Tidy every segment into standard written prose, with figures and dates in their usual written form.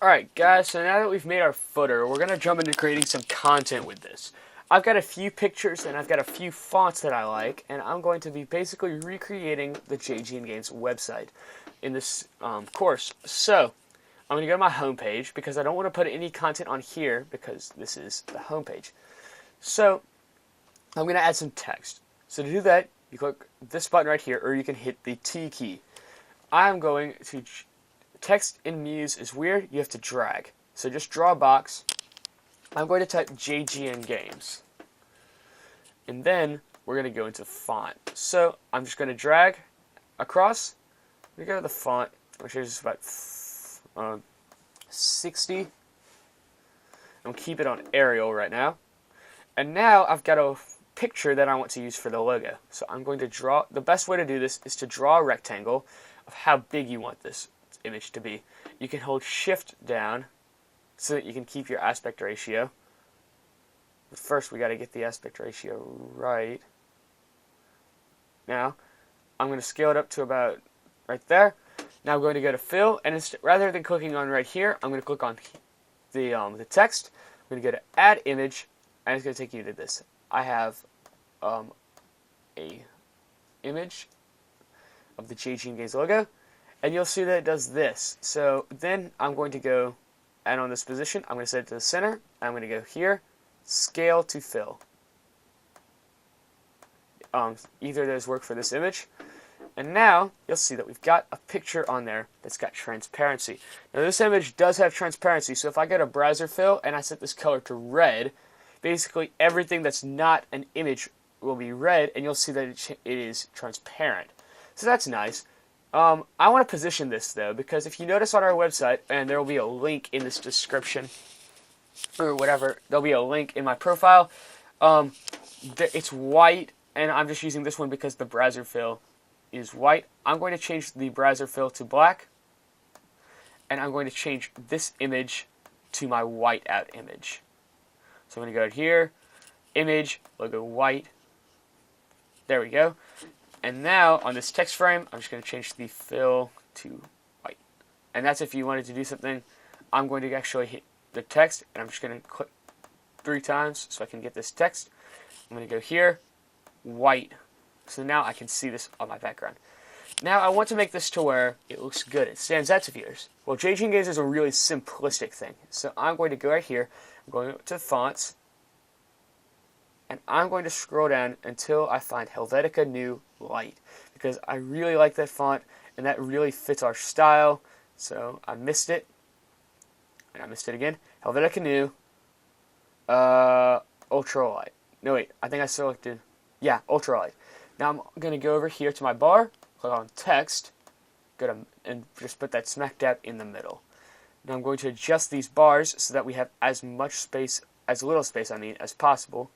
Alright guys, so now that we've made our footer, we're going to jump into creating some content with this. I've got a few pictures and I've got a few fonts that I like, and I'm going to be basically recreating the JGN Games website in this course. So, I'm going to go to my homepage because I don't want to put any content on here because this is the homepage. So, I'm going to add some text. So to do that, you click this button right here, or you can hit the T key. I'm going to text in Muse is weird, you have to drag. So just draw a box. I'm going to type JGN Games. And then we're going to go into font. So I'm just going to drag across. We go to the font, which is about 60. I'm keep it on Arial right now. And now I've got a picture that I want to use for the logo. So I'm going to draw, the best way to do this is to draw a rectangle of how big you want this image to be. You can hold shift down so that you can keep your aspect ratio. But first we got to get the aspect ratio right. Now I'm going to scale it up to about right there. Now I'm going to go to fill, and rather than clicking on right here, I'm going to click on the text. I'm going to go to add image, and it's going to take you to this. I have a image of the JGN Games logo. And you'll see that it does this. So then I'm going to go, and on this position, I'm going to set it to the center. I'm going to go here, scale to fill. Either of those work for this image. And now you'll see that we've got a picture on there that's got transparency. Now this image does have transparency, so if I go to browser fill and I set this color to red, basically everything that's not an image will be red, and you'll see that it is transparent. So that's nice. I want to position this though, because if you notice on our website, and there will be a link in this description, or whatever, there'll be a link in my profile, it's white, and I'm just using this one because the browser fill is white. I'm going to change the browser fill to black, and I'm going to change this image to my whiteout image. So I'm going to go here, image, logo white, there we go. And now, on this text frame, I'm just going to change the fill to white. And that's if you wanted to do something. I'm going to actually hit the text, and I'm just going to click 3 times so I can get this text. I'm going to go here, white. So now I can see this on my background. Now, I want to make this to where it looks good. It stands out to viewers. Well, JGN Games is a really simplistic thing. So I'm going to go right here. I'm going to fonts. And I'm going to scroll down until I find Helvetica Neue Light, because I really like that font and that really fits our style. So I missed it, and I missed it again. Helvetica Neue Ultralight. No wait, I think I selected, yeah, Ultralight. Now I'm going to go over here to my bar, click on text, go to, and just put that smack dab in the middle. Now I'm going to adjust these bars so that we have as much space, as little space as possible.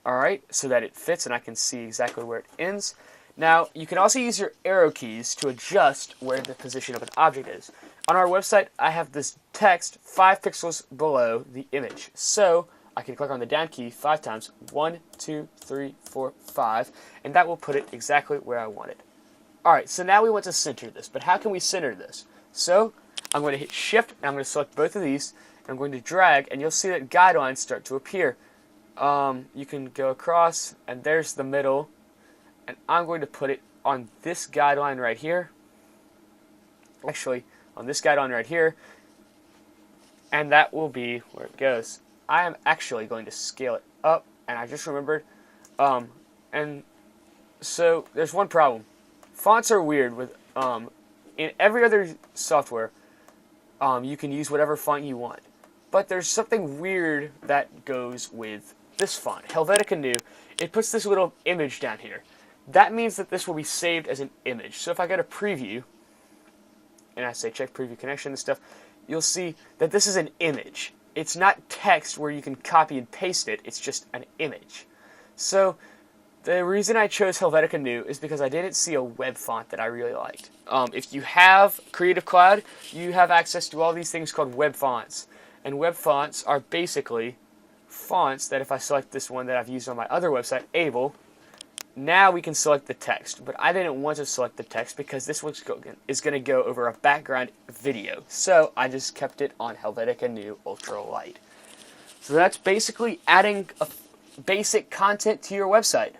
Alright, so that it fits and I can see exactly where it ends. Now, you can also use your arrow keys to adjust where the position of an object is. On our website, I have this text 5 pixels below the image. So, I can click on the down key 5 times, 1, 2, 3, 4, 5, and that will put it exactly where I want it. Alright, so now we want to center this, but how can we center this? So, I'm going to hit shift, and I'm going to select both of these, and I'm going to drag, and you'll see that guidelines start to appear. You can go across, and there's the middle, and I'm going to put it on this guideline right here. Actually, on this guideline right here, and that will be where it goes. I am actually going to scale it up, and I just remembered, and so there's one problem. Fonts are weird with, in every other software, you can use whatever font you want, but there's something weird that goes with this font, Helvetica Neue. It puts this little image down here. That means that this will be saved as an image. So if I go to preview, and I say check preview connection and stuff, you'll see that this is an image. It's not text where you can copy and paste it, it's just an image. So the reason I chose Helvetica Neue is because I didn't see a web font that I really liked. If you have Creative Cloud, you have access to all these things called web fonts. And web fonts are basically fonts that if I select this one that I've used on my other website, Able, Now we can select the text, but I didn't want to select the text because this is going to go over a background video. So I just kept it on Helvetica Neue Ultralight. So that's basically adding basic content to your website.